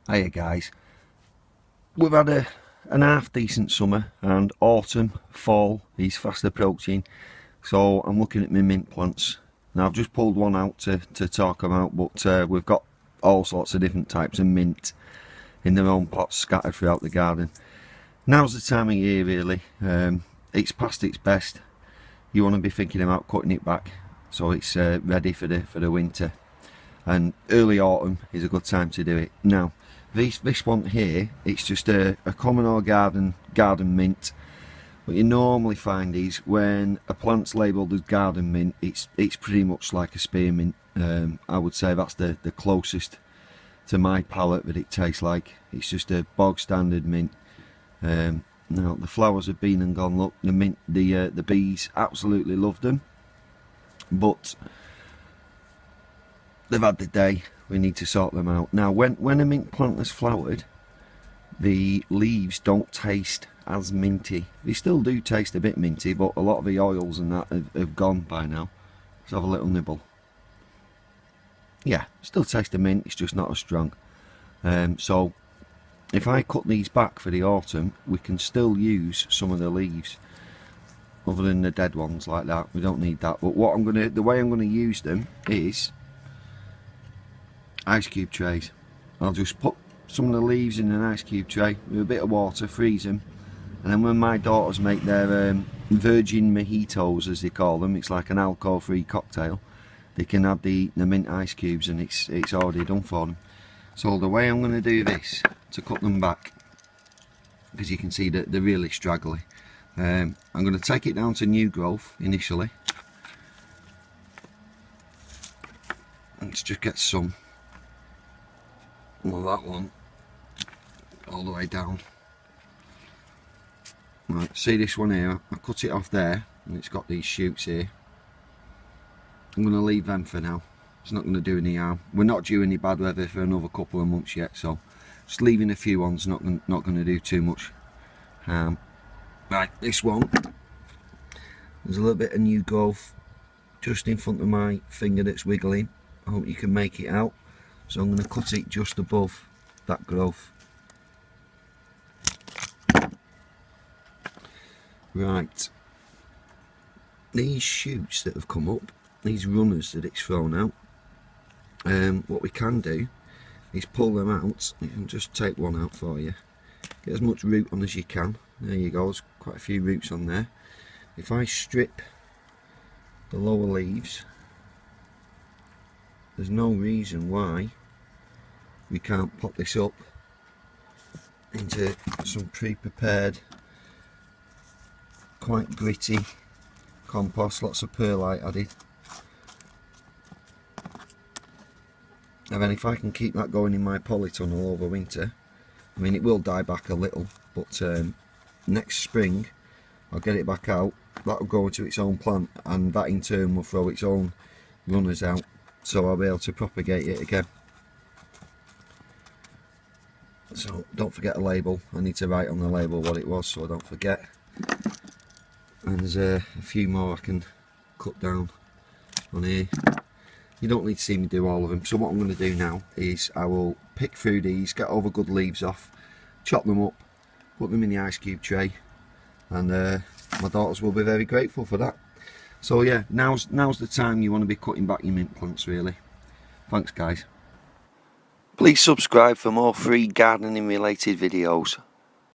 Hiya guys, we've had an half decent summer and autumn, fall is fast approaching, so I'm looking at my mint plants. Now I've just pulled one out to talk about, but we've got all sorts of different types of mint in their own pots scattered throughout the garden. Now's the time of year really, it's past its best. You want to be thinking about cutting it back so it's ready for the winter, and early autumn is a good time to do it. Now this one here, it's just a common old garden mint. What you normally find is when a plant's labelled as garden mint, it's pretty much like a spearmint. I would say that's the closest to my palate that it tastes like. It's just a bog standard mint. Now the flowers have been and gone. Look, the mint, the bees absolutely love them, but they've had the day. We need to sort them out. Now when a mint plant has flowered, the leaves don't taste as minty. They still do taste a bit minty, but a lot of the oils and that have gone by now. Let's have a little nibble. Yeah, still taste of mint, it's just not as strong. So if I cut these back for the autumn, we can still use some of the leaves other than the dead ones like that. We don't need that. But what the way I'm gonna use them is ice cube trays. I'll just put some of the leaves in an ice cube tray with a bit of water, freeze them, and then when my daughters make their virgin mojitos, as they call them, it's like an alcohol-free cocktail, they can add the mint ice cubes and it's already done for them. So the way I'm going to do this to cut them back, because you can see that they're really straggly, I'm going to take it down to new growth initially. Let's just get some. Well, that one all the way down. Right, see this one here, I cut it off there and it's got these shoots here. I'm going to leave them for now. It's not going to do any harm. We're not due any bad weather for another couple of months yet, so just leaving a few ones, not going to do too much harm. Right, this one, there's a little bit of new growth just in front of my finger that's wiggling. I hope you can make it out. So I'm going to cut it just above that growth. Right, these shoots that have come up, these runners that it's thrown out, what we can do is pull them out. You can just take one out for you. Get as much root on as you can. There you go, there's quite a few roots on there. If I strip the lower leaves, there's no reason why we can't pop this up into some pre-prepared, quite gritty compost, lots of perlite added. And then if I can keep that going in my polytunnel over winter, I mean it will die back a little, but next spring I'll get it back out, that'll go into its own plant, and that in turn will throw its own runners out, so I'll be able to propagate it again. So don't forget a label. I need to write on the label what it was so I don't forget. And there's a few more I can cut down on here. You don't need to see me do all of them. So what I'm going to do now is I will pick through these, get all the good leaves off, chop them up, put them in the ice cube tray, and my daughters will be very grateful for that. So yeah, now's the time you want to be cutting back your mint plants really. Thanks guys. Please subscribe for more free gardening related videos.